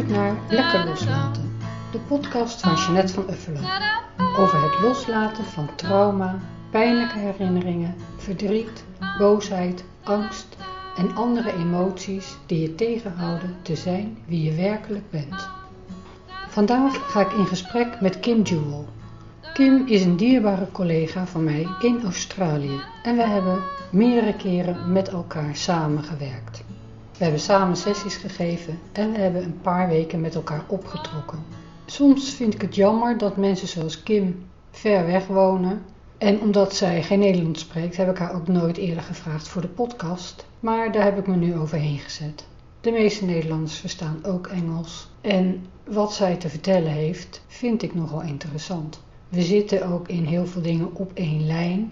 luistert naar Lekker Loslaten, de podcast van Jeanette van Uffelen. Over het loslaten van trauma, pijnlijke herinneringen, verdriet, boosheid, angst en andere emoties die je tegenhouden te zijn wie je werkelijk bent. Vandaag ga ik in gesprek met Kim Jewell. Kim is een dierbare collega van mij in Australië en we hebben meerdere keren met elkaar samengewerkt. We hebben samen sessies gegeven en we hebben een paar weken met elkaar opgetrokken. Soms vind ik het jammer dat mensen zoals Kim ver weg wonen. En omdat zij geen Nederlands spreekt, heb ik haar ook nooit eerder gevraagd voor de podcast. Maar daar heb ik me nu overheen gezet. De meeste Nederlanders verstaan ook Engels. En wat zij te vertellen heeft, vind ik nogal interessant. We zitten ook in heel veel dingen op één lijn.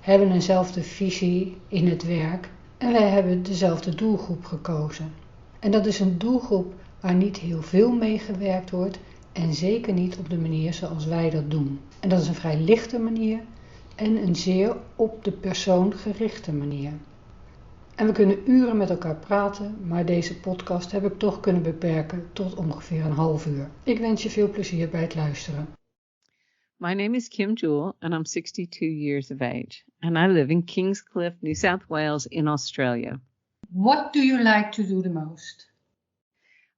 Hebben eenzelfde visie in het werk. En wij hebben dezelfde doelgroep gekozen. En dat is een doelgroep waar niet heel veel mee gewerkt wordt. En zeker niet op de manier zoals wij dat doen. En dat is een vrij lichte manier en een zeer op de persoon gerichte manier. En we kunnen uren met elkaar praten, maar deze podcast heb ik toch kunnen beperken tot ongeveer een half uur. Ik wens je veel plezier bij het luisteren. My name is Kim Jewell, and I'm 62 years of age, and I live in Kingscliff, New South Wales in Australia. What do you like to do the most?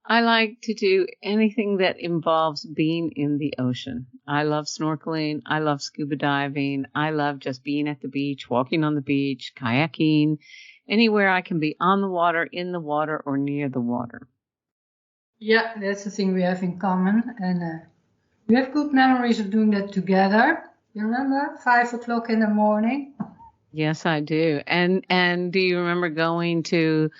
I like to do anything that involves being in the ocean. I love snorkeling. I love scuba diving. I love just being at the beach, walking on the beach, kayaking, anywhere I can be on the water, in the water, or near the water. Yeah, that's the thing we have in common. And we have good memories of doing that together. You remember? 5 o'clock in the morning. Yes, I do. And do you remember going to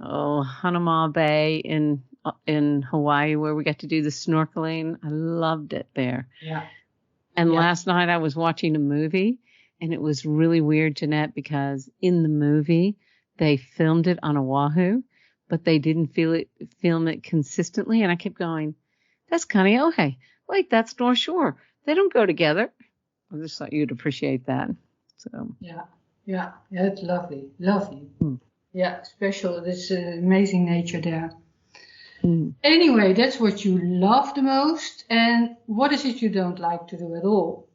Hanama Bay in Hawaii where we got to do the snorkeling? I loved it there. Yeah. And last night I was watching a movie, and it was really weird, Jeanette, because in the movie they filmed it on Oahu, but they didn't film it consistently. And I kept going, that's Kaneohe. Wait, that's North Shore. They don't go together. I just thought you'd appreciate that. So Yeah, it's lovely. Yeah, special. There's amazing nature there. Anyway, that's what you love the most. And what is it you don't like to do at all?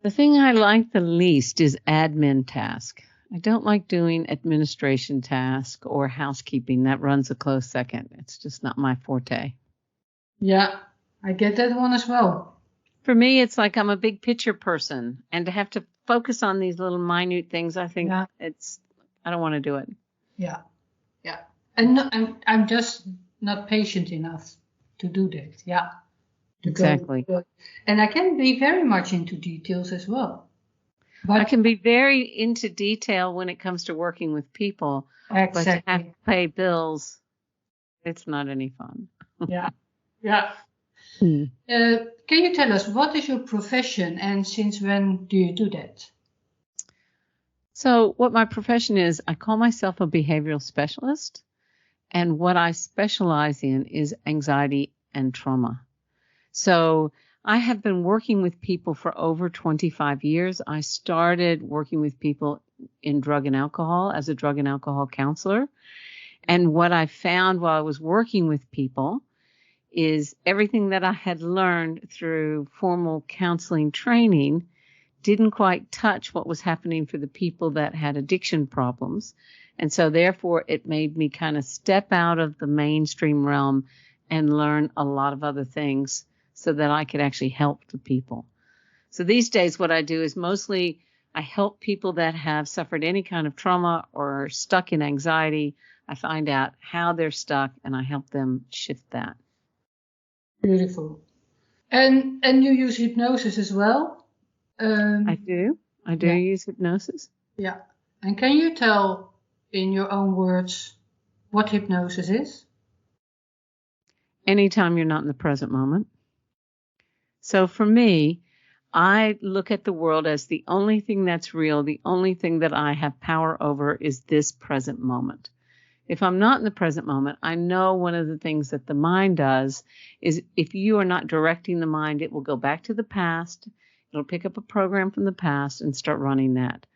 The thing I like the least is admin task. I don't like doing administration task or housekeeping. That runs a close second. It's just not my forte. Yeah, I get that one as well. For me, it's like I'm a big picture person. And to have to focus on these little minute things, I think I don't want to do it. Yeah. And I'm just not patient enough to do that. Yeah. Exactly. And I can be very much into details as well. But I can be very into detail when it comes to working with people. Exactly. But to have to pay bills, it's not any fun. Yeah. Can you tell us, what is your profession and since when do you do that? So what my profession is, I call myself a behavioral specialist. And what I specialize in is anxiety and trauma. So I have been working with people for over 25 years. I started working with people in drug and alcohol as a drug and alcohol counselor. And what I found while I was working with people is everything that I had learned through formal counseling training didn't quite touch what was happening for the people that had addiction problems. And so therefore it made me kind of step out of the mainstream realm and learn a lot of other things so that I could actually help the people. So these days what I do is mostly I help people that have suffered any kind of trauma or are stuck in anxiety. I find out how they're stuck and I help them shift that. Beautiful. And you use hypnosis as well? I do use hypnosis. Yeah. And can you tell in your own words what hypnosis is? Anytime you're not in the present moment. So for me, I look at the world as the only thing that's real, the only thing that I have power over is this present moment. If I'm not in the present moment, I know one of the things that the mind does is if you are not directing the mind, it will go back to the past. It'll pick up a program from the past and start running that.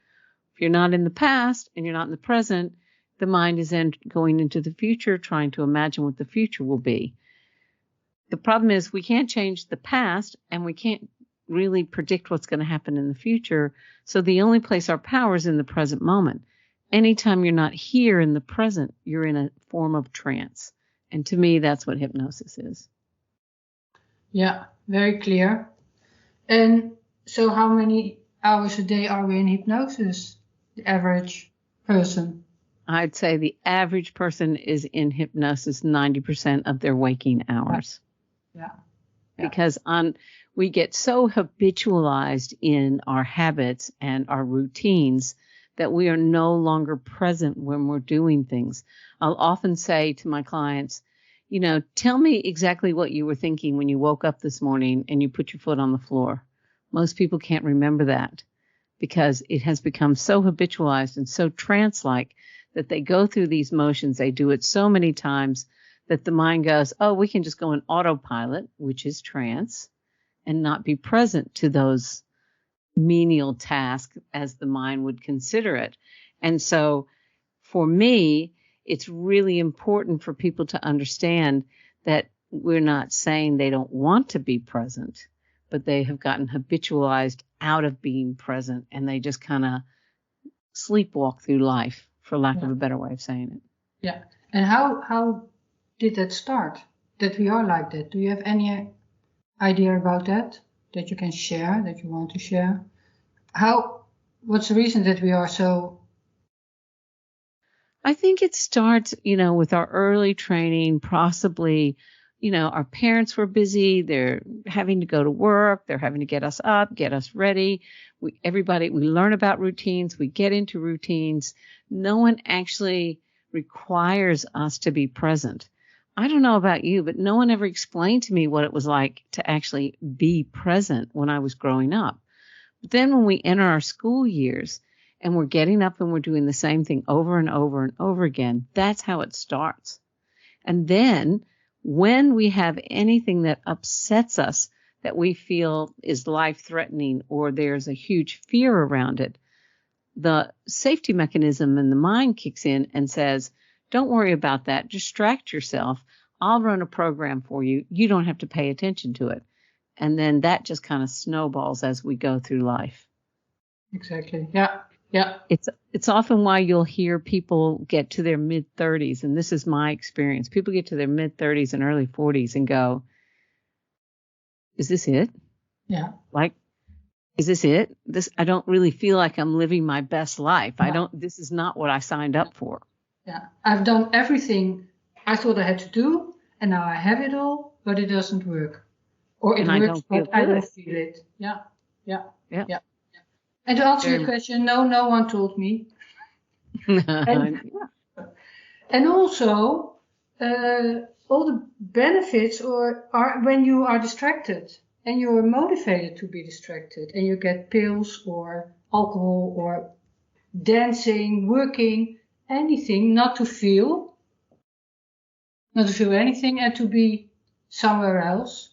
If you're not in the past and you're not in the present, the mind is then going into the future, trying to imagine what the future will be. the problem is we can't change the past and we can't really predict what's going to happen in the future. So the only place our power is in the present moment. Anytime you're not here in the present, you're in a form of trance. And to me, that's what hypnosis is. Yeah, very clear. And so how many hours a day are we in hypnosis, the average person? I'd say the average person is in hypnosis 90% of their waking hours. Yeah. Because we get so habitualized in our habits and our routines that we are no longer present when we're doing things. I'll often say to my clients, tell me exactly what you were thinking when you woke up this morning and you put your foot on the floor. Most people can't remember that because it has become so habitualized and so trance-like that they go through these motions. They do it so many times that the mind goes, oh, we can just go in autopilot, which is trance, and not be present to those menial tasks as the mind would consider it. And so for me, it's really important for people to understand that we're not saying they don't want to be present, but they have gotten habitualized out of being present and they just kind of sleepwalk through life, for lack of a better way of saying it. Yeah. And how did that start, that we are like that? Do you have any idea about that you can share, that you want to share? What's the reason that we are so? I think it starts, with our early training, possibly, our parents were busy. They're having to go to work. They're having to get us up, get us ready. We learn about routines. We get into routines. No one actually requires us to be present. I don't know about you, but no one ever explained to me what it was like to actually be present when I was growing up. But then when we enter our school years and we're getting up and we're doing the same thing over and over and over again, that's how it starts. And then when we have anything that upsets us, that we feel is life-threatening or there's a huge fear around it, the safety mechanism in the mind kicks in and says, don't worry about that. Distract yourself. I'll run a program for you. You don't have to pay attention to it. And then that just kind of snowballs as we go through life. Exactly. Yeah. Yeah. It's often why you'll hear people get to their mid-30s, and this is my experience. People get to their mid-30s and early 40s and go, is this it? Yeah. Is this it? I don't really feel like I'm living my best life. This is not what I signed up for. Yeah. I've done everything I thought I had to do, and now I have it all, but it doesn't work. Or it works, but I don't feel it. Yeah. And to answer your question, no one told me. And also, all the benefits are when you are distracted and you are motivated to be distracted, and you get pills or alcohol or dancing, working, anything, not to feel anything and to be somewhere else.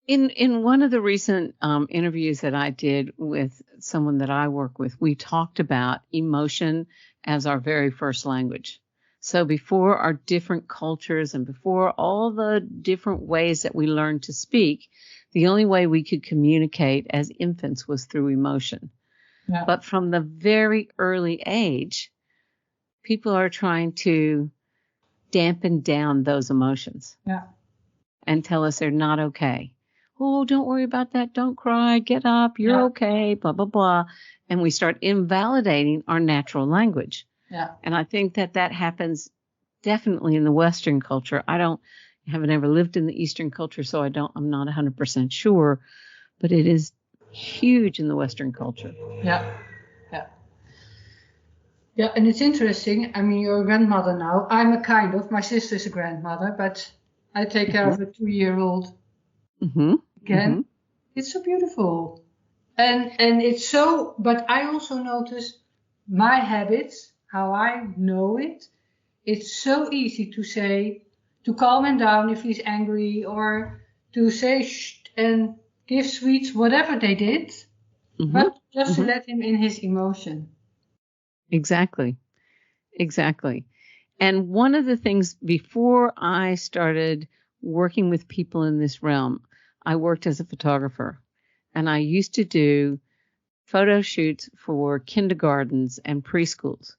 In one of the recent interviews that I did with someone that I work with, we talked about emotion as our very first language. So before our different cultures and before all the different ways that we learned to speak, the only way we could communicate as infants was through emotion. Yeah. But from the very early age, people are trying to dampen down those emotions. Yeah. And tell us they're not okay. Oh, don't worry about that. Don't cry. Get up. You're okay. Blah, blah, blah. And we start invalidating our natural language. Yeah. And I think that happens definitely in the Western culture. I haven't ever lived in the Eastern culture, so I'm not 100% sure, but it is huge in the Western culture. Yeah. Yeah, and it's interesting. I mean, you're a grandmother now. My sister's a grandmother, but I take care of a 2-year-old again. Mm-hmm. It's so beautiful. And it's so, but I also notice my habits, how I know it. It's so easy to say, to calm him down if he's angry, or to say shh and give sweets, whatever they did, but just to let him in his emotion. Exactly. And one of the things before I started working with people in this realm, I worked as a photographer, and I used to do photo shoots for kindergartens and preschools.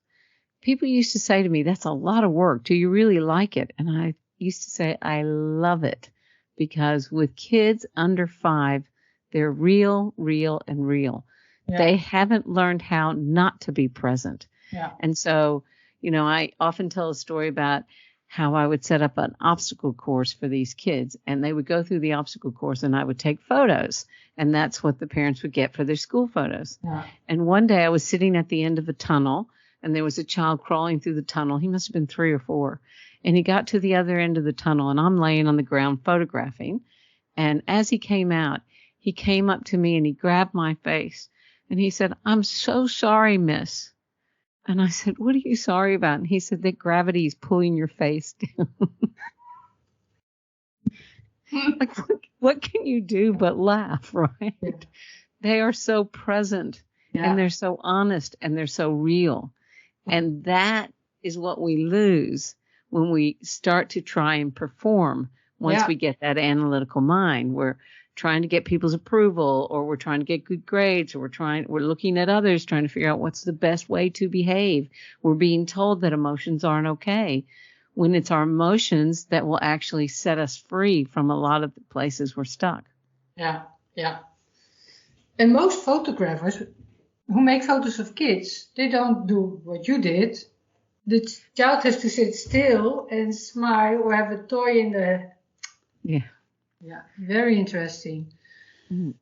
People used to say to me, that's a lot of work. Do you really like it? And I used to say, I love it, because with kids under 5, they're real, and real. Yeah. They haven't learned how not to be present. Yeah. And so, I often tell a story about how I would set up an obstacle course for these kids, and they would go through the obstacle course and I would take photos, and that's what the parents would get for their school photos. Yeah. And one day I was sitting at the end of a tunnel, and there was a child crawling through the tunnel. He must have been 3 or 4. And he got to the other end of the tunnel, and I'm laying on the ground photographing. And as he came out, he came up to me and he grabbed my face and he said, "I'm so sorry, miss." And I said, "What are you sorry about?" And he said, "That gravity is pulling your face down." Like, what can you do but laugh, right? Yeah. They are so present, and they're so honest, and they're so real. And that is what we lose when we start to try and perform. Once we get that analytical mind, we're trying to get people's approval, or we're trying to get good grades, or we're looking at others, trying to figure out what's the best way to behave. We're being told that emotions aren't okay, when it's our emotions that will actually set us free from a lot of the places we're stuck. Yeah. And most photographers who make photos of kids, they don't do what you did. The child has to sit still and smile or have a toy in the... Yeah, very interesting. Mm.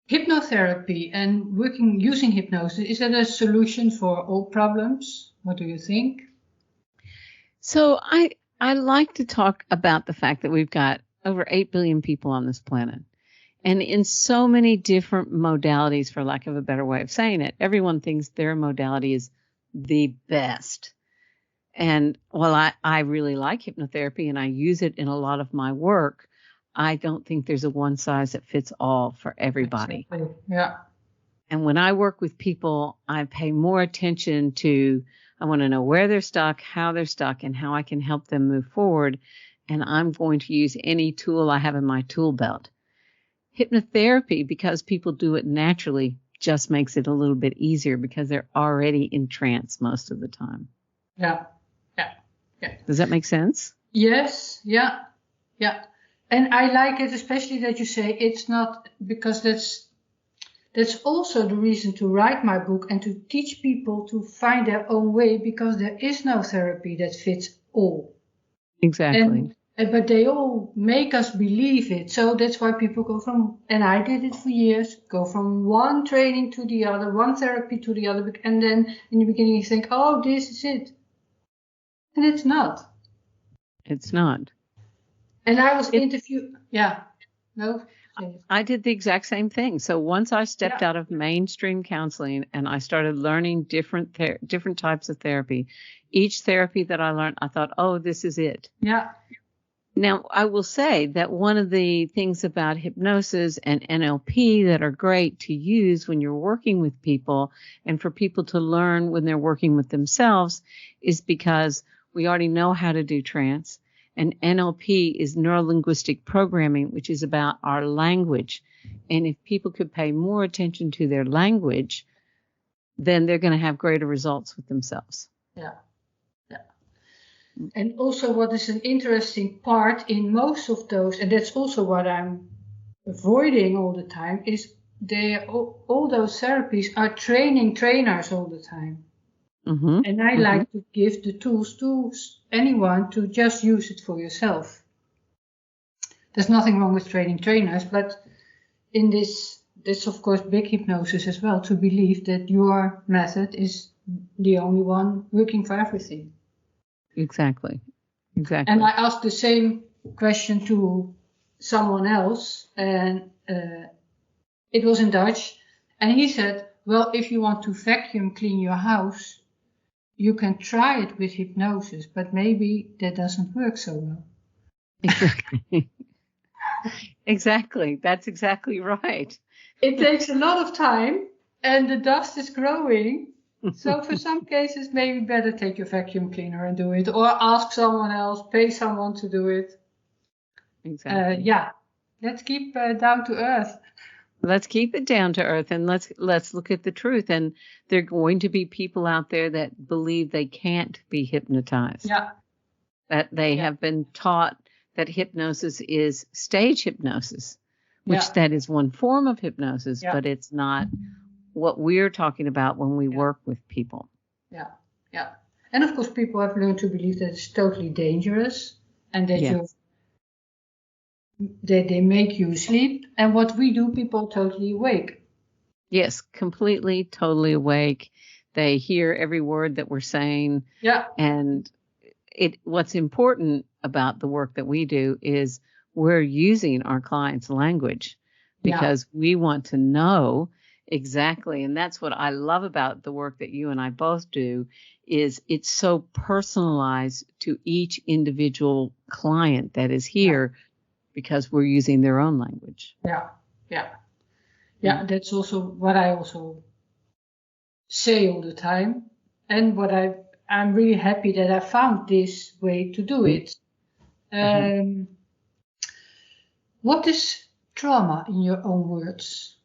Hypnotherapy and using hypnosis, is that a solution for all problems? What do you think? So I like to talk about the fact that we've got over 8 billion people on this planet. And in so many different modalities, for lack of a better way of saying it, everyone thinks their modality is the best. And while I really like hypnotherapy and I use it in a lot of my work, I don't think there's a one size that fits all for everybody. Exactly. Yeah. And when I work with people, I pay more attention to, I want to know where they're stuck, how they're stuck, and how I can help them move forward. And I'm going to use any tool I have in my tool belt. Hypnotherapy, because people do it naturally, just makes it a little bit easier because they're already in trance most of the time. Yeah. Does that make sense? Yes. Yeah. And I like it, especially that you say it's not, because that's also the reason to write my book and to teach people to find their own way, because there is no therapy that fits all. Exactly. But they all make us believe it. So that's why people go from, and I did it for years, go from one training to the other, one therapy to the other. And then in the beginning you think, oh, this is it. And it's not. It's not. And I was interviewed. Yeah. No. I did the exact same thing. So once I stepped out of mainstream counseling and I started learning different types of therapy, each therapy that I learned, I thought, oh, this is it. Yeah. Now, I will say that one of the things about hypnosis and NLP that are great to use when you're working with people and for people to learn when they're working with themselves is because we already know how to do trance. And NLP is neuro-linguistic programming, which is about our language. And if people could pay more attention to their language, then they're going to have greater results with themselves. Yeah. And also what is an interesting part in most of those, and that's also what I'm avoiding all the time, is all those therapies are training trainers all the time. Mm-hmm. And I like to give the tools to anyone to just use it for yourself. There's nothing wrong with training trainers, but in this of course big hypnosis as well, to believe that your method is the only one working for everything. Exactly. And I asked the same question to someone else, and it was in Dutch, and he said, well, if you want to vacuum clean your house, you can try it with hypnosis, but maybe that doesn't work so well. Exactly. Exactly. That's exactly right. It takes a lot of time, and the dust is growing. So for some cases, maybe better take your vacuum cleaner and do it, or ask someone else, pay someone to do it. Exactly. Yeah, let's keep down to earth. Let's keep it down to earth, and let's look at the truth. And there are going to be people out there that believe they can't be hypnotized. Yeah. That they have been taught that hypnosis is stage hypnosis, which that is one form of hypnosis, but it's not what we're talking about when we work with people. Yeah, yeah. And of course, people have learned to believe that it's totally dangerous and that they make you sleep. And what we do, people are totally awake. Yes, completely, totally awake. They hear every word that we're saying. Yeah. And what's important about the work that we do is we're using our clients' language because we want to know exactly. And that's what I love about the work that you and I both do is it's so personalized to each individual client that is here because we're using their own language. Yeah, that's also what I also say all the time. And what I'm really happy that I found this way to do it. What is trauma in your own words?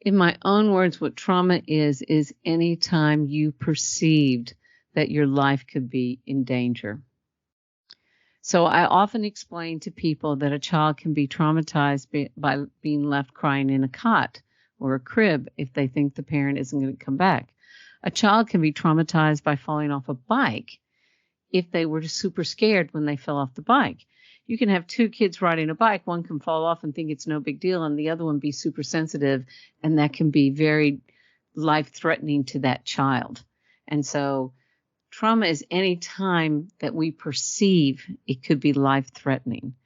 In my own words, what trauma is any time you perceived that your life could be in danger. So I often explain to people that a child can be traumatized by being left crying in a cot or a crib if they think the parent isn't going to come back. A child can be traumatized by falling off a bike if they were super scared when they fell off the bike. You can have two kids riding a bike. One can fall off and think it's no big deal, and the other one be super sensitive, and that can be very life-threatening to that child. And so trauma is any time that we perceive it could be life-threatening.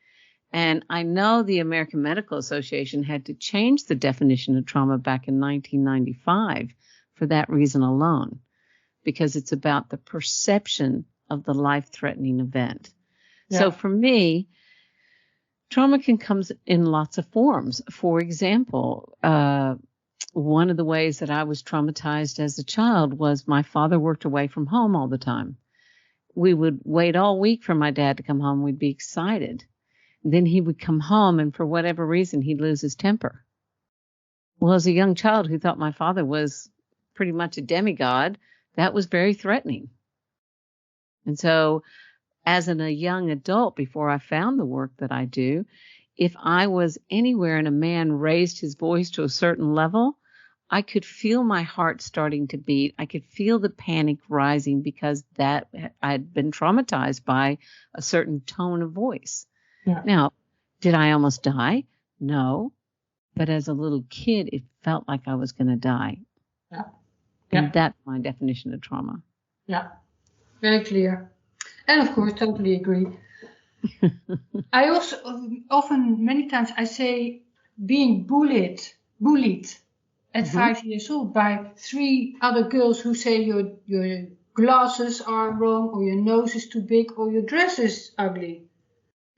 And I know the American Medical Association had to change the definition of trauma back in 1995 for that reason alone, because it's about the perception of the life-threatening event. Yeah. So for me, trauma can come in lots of forms. For example, one of the ways that I was traumatized as a child was my father worked away from home all the time. We would wait all week for my dad to come home. We'd be excited. Then he would come home, and for whatever reason, he'd lose his temper. Well, as a young child who thought my father was pretty much a demigod, that was very threatening. And so as a young adult, before I found the work that I do, if I was anywhere and a man raised his voice to a certain level, I could feel my heart starting to beat. I could feel the panic rising because that I'd been traumatized by a certain tone of voice. Yeah. Now, did I almost die? No. But as a little kid, it felt like I was going to die. Yeah. And that's my definition of trauma. Yeah. Very clear. And of course, totally agree. I also often, many times, I say being bullied at 5 years old by 3 other girls who say your glasses are wrong, or your nose is too big, or your dress is ugly.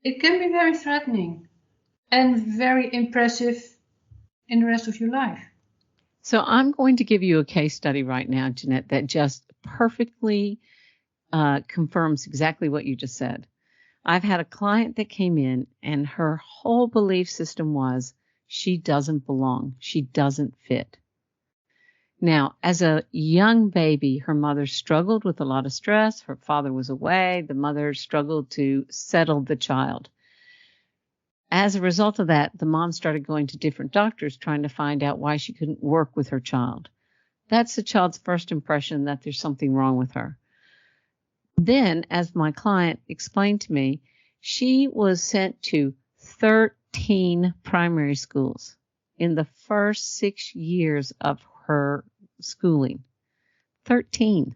It can be very threatening and very impressive in the rest of your life. So I'm going to give you a case study right now, Jeanette, that just perfectly confirms exactly what you just said. I've had a client that came in and her whole belief system was she doesn't belong. She doesn't fit. Now, as a young baby, her mother struggled with a lot of stress. Her father was away. The mother struggled to settle the child. As a result of that, the mom started going to different doctors trying to find out why she couldn't work with her child. That's the child's first impression that there's something wrong with her. Then, as my client explained to me, she was sent to 13 primary schools in the first 6 years of her schooling. 13.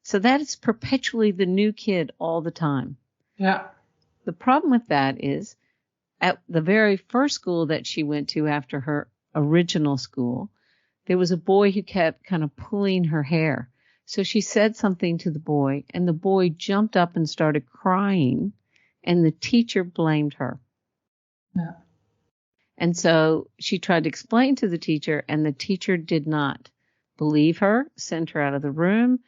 So that is perpetually the new kid all the time. Yeah. The problem with that is at the very first school that she went to after her original school, there was a boy who kept kind of pulling her hair. So she said something to the boy, and the boy jumped up and started crying, and the teacher blamed her. Yeah. And so she tried to explain to the teacher, and the teacher did not believe her, sent her out of the room.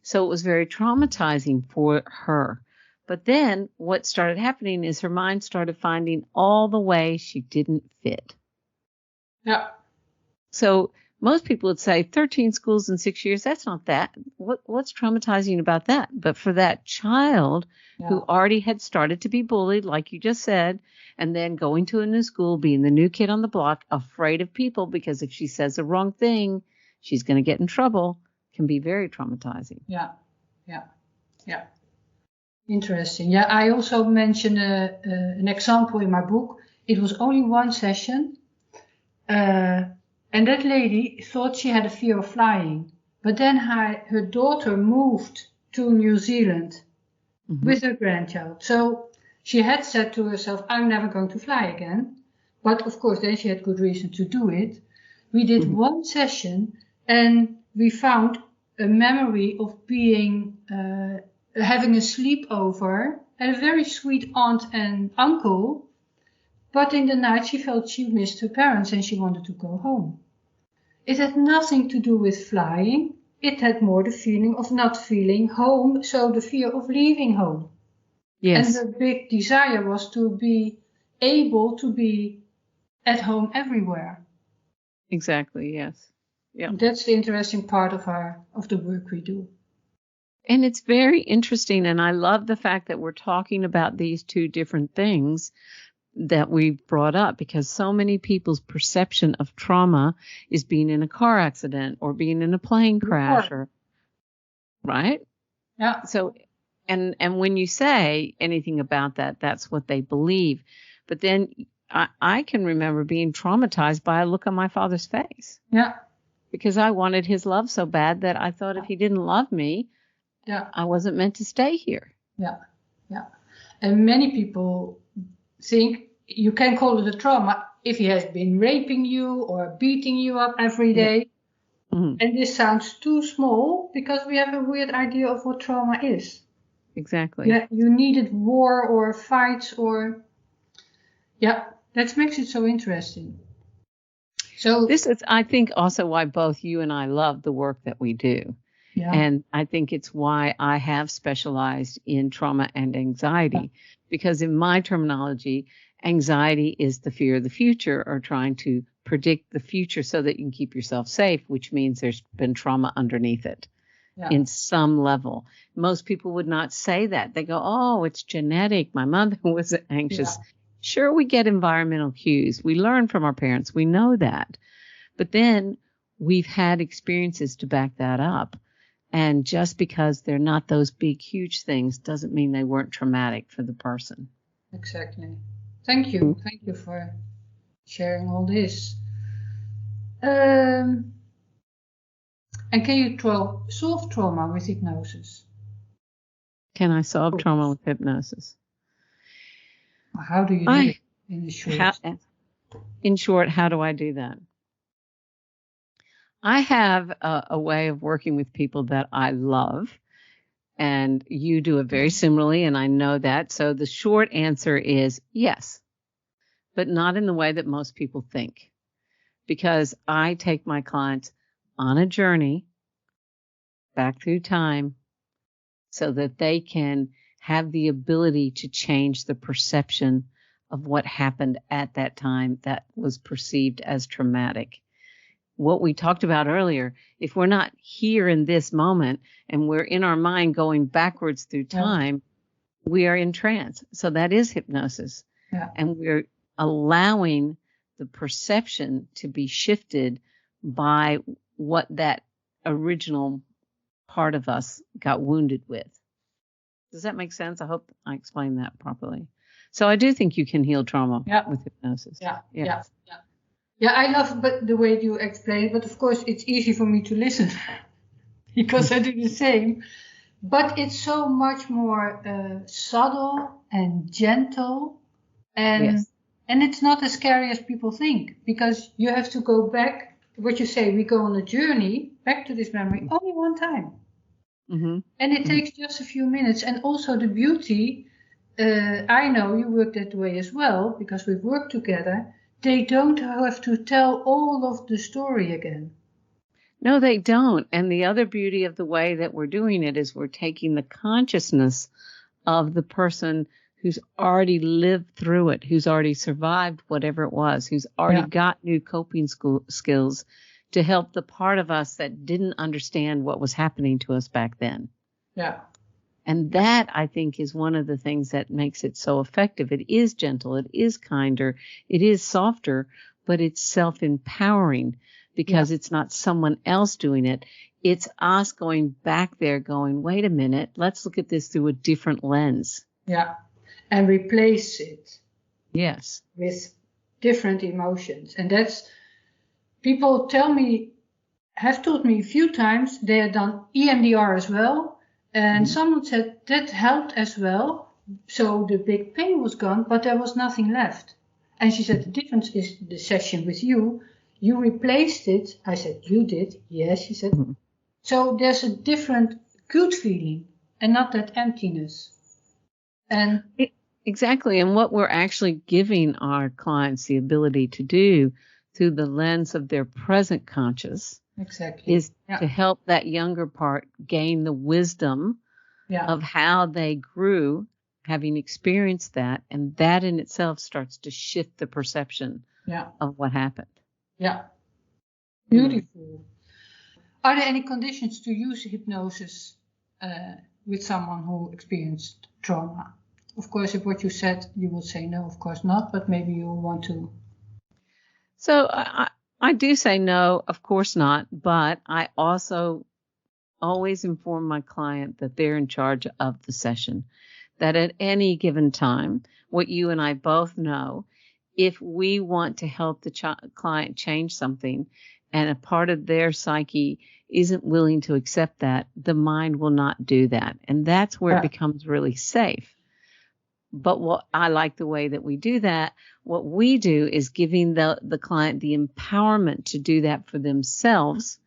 So it was very traumatizing for her. But then what started happening is her mind started finding all the ways she didn't fit. Yeah. So most people would say 13 schools in 6 years, that's not that. What's traumatizing about that? But for that child who already had started to be bullied, like you just said, and then going to a new school, being the new kid on the block, afraid of people because if she says the wrong thing, she's going to get in trouble, can be very traumatizing. Yeah. Interesting. Yeah, I also mentioned an example in my book. It was only one session, and that lady thought she had a fear of flying. But then her daughter moved to New Zealand with her grandchild. So she had said to herself, I'm never going to fly again. But of course, then she had good reason to do it. We did one session, and we found a memory of being having a sleepover and a very sweet aunt and uncle, but in the night she felt she missed her parents and she wanted to go home. It had nothing to do with flying. It had more the feeling of not feeling home, so the fear of leaving home. Yes. And the big desire was to be able to be at home everywhere. Exactly, yes. Yeah. That's the interesting part of the work we do. And it's very interesting, and I love the fact that we're talking about these two different things that we've brought up, because so many people's perception of trauma is being in a car accident or being in a plane crash, or right? Yeah. So, and when you say anything about that, that's what they believe. But then I can remember being traumatized by a look on my father's face. Yeah. Because I wanted his love so bad that I thought if he didn't love me, I wasn't meant to stay here. Yeah. And many people think you can call it a trauma if he has been raping you or beating you up every day. And this sounds too small because we have a weird idea of what trauma is. Exactly. Yeah, you needed war or fights or... Yeah, that makes it so interesting. So this is, I think, also why both you and I love the work that we do. Yeah. And I think it's why I have specialized in trauma and anxiety, because in my terminology, anxiety is the fear of the future, or trying to predict the future so that you can keep yourself safe, which means there's been trauma underneath it in some level. Most people would not say that. They go, oh, it's genetic. My mother was anxious. Sure, we get environmental cues. We learn from our parents. We know that. But then we've had experiences to back that up. And just because they're not those big, huge things doesn't mean they weren't traumatic for the person. Exactly. Thank you. Thank you for sharing all this. And can you solve trauma with hypnosis? Can I solve trauma with hypnosis? How do you do it in short? In short, how do I do that? I have a way of working with people that I love, and you do it very similarly, and I know that. So the short answer is yes, but not in the way that most people think, because I take my clients on a journey back through time so that they can have the ability to change the perception of what happened at that time that was perceived as traumatic. What we talked about earlier, if we're not here in this moment and we're in our mind going backwards through time, we are in trance. So that is hypnosis. And we're allowing the perception to be shifted by what that original part of us got wounded with. Does that make sense? I hope I explained that properly. So I do think you can heal trauma with hypnosis. Yeah, I love the way you explain it, but of course it's easy for me to listen because I do the same. But it's so much more subtle and gentle, and it's not as scary as people think, because you have to go back. What you say, we go on a journey back to this memory only one time. And it takes just a few minutes. And also the beauty, I know you work that way as well, because we've worked together. They don't have to tell all of the story again. No, they don't. And the other beauty of the way that we're doing it is we're taking the consciousness of the person who's already lived through it, who's already survived whatever it was, who's already got new coping skills to help the part of us that didn't understand what was happening to us back then. Yeah. And that, I think, is one of the things that makes it so effective. It is gentle, it is kinder, it is softer, but it's self-empowering because it's not someone else doing it. It's us going back there going, wait a minute, let's look at this through a different lens. Yeah. And replace it. Yes. With different emotions. And that's, people have told me a few times, they had done EMDR as well. And someone said that helped as well. So the big pain was gone, but there was nothing left. And she said, the difference is the session with you. You replaced it. I said, you did? Yes, she said. So there's a different good feeling and not that emptiness. And exactly. And what we're actually giving our clients the ability to do through the lens of their present conscious is to help that younger part gain the wisdom of how they grew, having experienced that. And that in itself starts to shift the perception of what happened. Yeah. Beautiful. Are there any conditions to use hypnosis with someone who experienced trauma? Of course, if what you said, you will say no, of course not, but maybe you want to. So I do say no, of course not, but I also always inform my client that they're in charge of the session, that at any given time, what you and I both know, if we want to help the client change something and a part of their psyche isn't willing to accept that, the mind will not do that. And that's where it becomes really safe. But what I like the way that we do that, what we do is giving the client the empowerment to do that for themselves.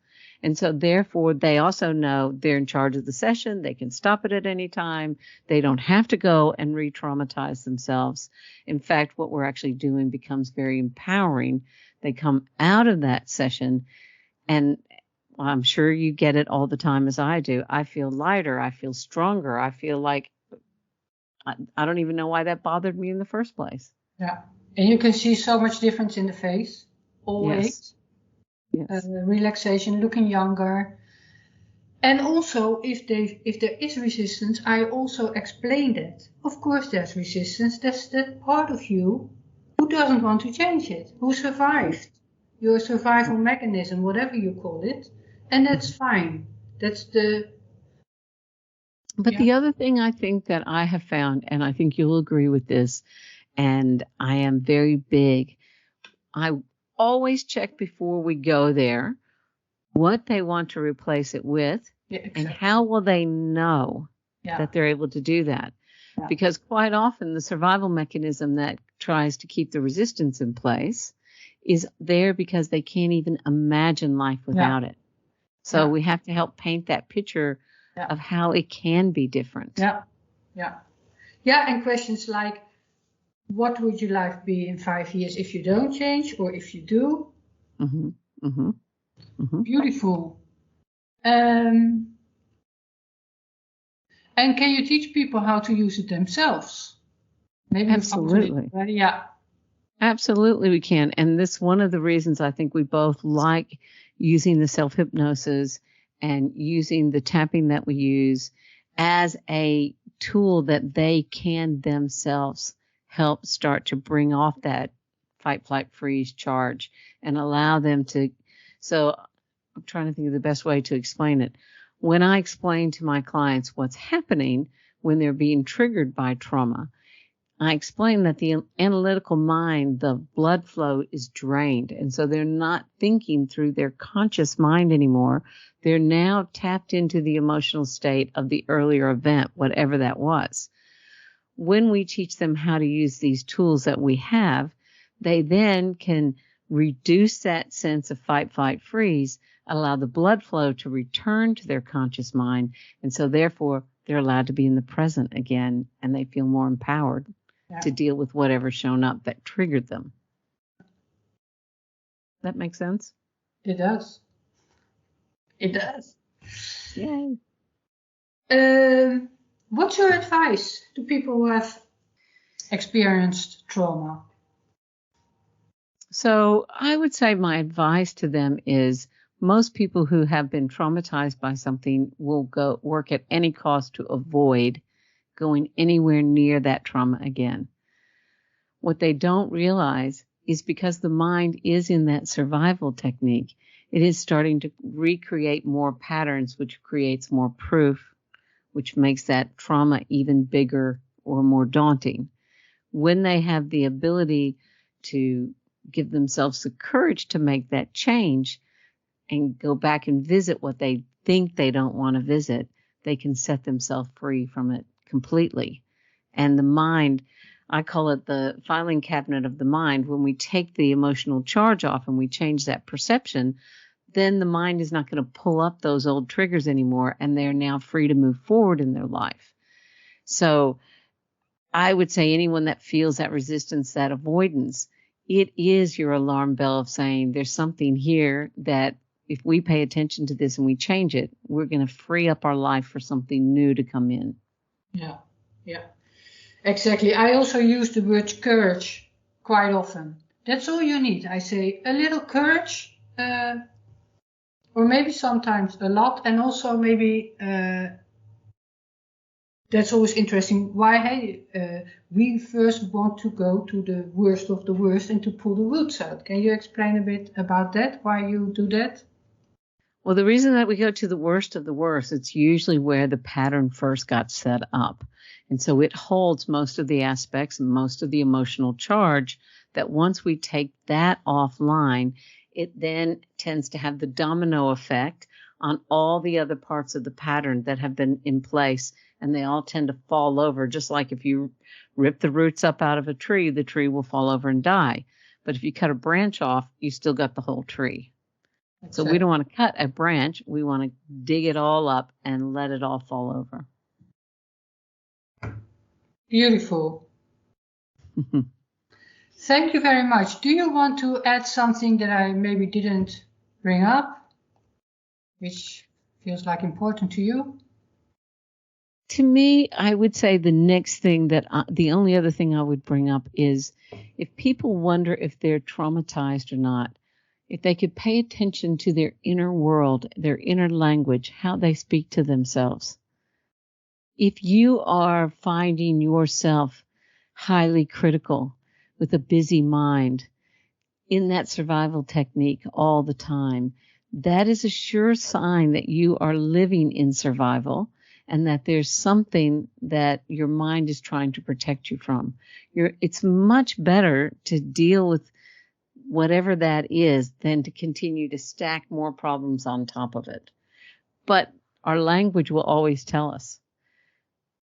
And so therefore they also know they're in charge of the session. They can stop it at any time. They don't have to go and re-traumatize themselves. In fact, what we're actually doing becomes very empowering. They come out of that session and I'm sure you get it all the time as I do. I feel lighter. I feel stronger. I feel like I don't even know why that bothered me in the first place. Yeah. And you can see so much difference in the face. Always. Yes. Relaxation, looking younger. And also, if there is resistance, I also explain that. Of course there's resistance. That's that part of you who doesn't want to change it, who survived. Your survival mechanism, whatever you call it. And that's fine. That's the... But the other thing I think that I have found, and I think you'll agree with this, and I am very big, I always check before we go there what they want to replace it with and how will they know that they're able to do that. Yeah. Because quite often the survival mechanism that tries to keep the resistance in place is there because they can't even imagine life without it. So we have to help paint that picture of how it can be different. Yeah, and questions like, what would your life be in 5 years if you don't change, or if you do? Beautiful. And can you teach people how to use it themselves? Maybe absolutely. Absolutely, we can. And this one of the reasons I think we both like using the self-hypnosis and using the tapping that we use as a tool that they can themselves help start to bring off that fight, flight, freeze charge and allow them to. So I'm trying to think of the best way to explain it. When I explain to my clients what's happening when they're being triggered by trauma, I explain that the analytical mind, the blood flow is drained. And so they're not thinking through their conscious mind anymore. They're now tapped into the emotional state of the earlier event, whatever that was. When we teach them how to use these tools that we have, they then can reduce that sense of fight, flight, freeze, allow the blood flow to return to their conscious mind. And so therefore, they're allowed to be in the present again, and they feel more empowered to deal with whatever's shown up that triggered them. That makes sense? It does. It does. Yay. What's your advice to people who have experienced trauma? So I would say my advice to them is most people who have been traumatized by something will go work at any cost to avoid going anywhere near that trauma again. What they don't realize is because the mind is in that survival technique, it is starting to recreate more patterns, which creates more proof, which makes that trauma even bigger or more daunting. When they have the ability to give themselves the courage to make that change and go back and visit what they think they don't want to visit, they can set themselves free from it completely. And the mind, I call it the filing cabinet of the mind. When we take the emotional charge off and we change that perception, then the mind is not going to pull up those old triggers anymore, and they're now free to move forward in their life. So I would say anyone that feels that resistance, that avoidance, it is your alarm bell of saying there's something here that if we pay attention to this and we change it, we're going to free up our life for something new to come in. Yeah, exactly. I also use the word courage quite often. That's all you need. I say a little courage, or maybe sometimes a lot, and also maybe that's always interesting. Why we first want to go to the worst of the worst and to pull the roots out. Can you explain a bit about that? Why you do that? Well, the reason that we go to the worst of the worst, it's usually where the pattern first got set up. And so it holds most of the aspects and most of the emotional charge that once we take that offline, it then tends to have the domino effect on all the other parts of the pattern that have been in place, and they all tend to fall over. Just like if you rip the roots up out of a tree, the tree will fall over and die. But if you cut a branch off, you still got the whole tree. So we don't want to cut a branch. We want to dig it all up and let it all fall over. Beautiful. Thank you very much. Do you want to add something that I maybe didn't bring up, which feels like important to you? To me, I would say the next thing the only other thing I would bring up is if people wonder if they're traumatized or not, if they could pay attention to their inner world, their inner language, how they speak to themselves. If you are finding yourself highly critical with a busy mind in that survival technique all the time, that is a sure sign that you are living in survival and that there's something that your mind is trying to protect you from. It's much better to deal with whatever that is than to continue to stack more problems on top of it. But our language will always tell us.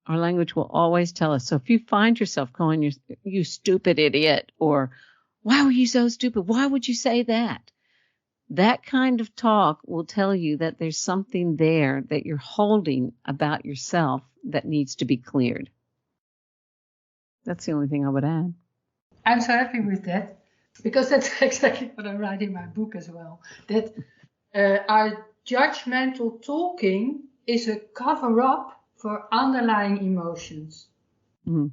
Our language will always tell us. So if you find yourself calling you stupid idiot, or why were you so stupid? Why would you say that? That kind of talk will tell you that there's something there that you're holding about yourself that needs to be cleared. That's the only thing I would add. I'm so happy with that, because that's exactly what I write in my book as well. That our judgmental talking is a cover-up for underlying emotions. Mm.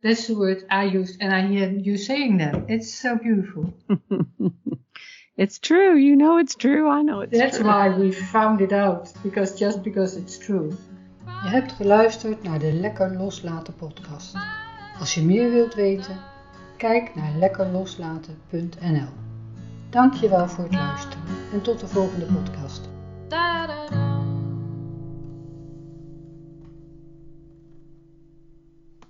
That's the word I used, and I hear you saying that. It's so beautiful. It's true. You know it's true. I know it's That's true. why we found it out. Just because it's true. Je hebt geluisterd naar de Lekker Loslaten podcast. Als je meer wilt weten, kijk naar lekkerloslaten.nl. Dank je wel voor het luisteren en tot de volgende podcast.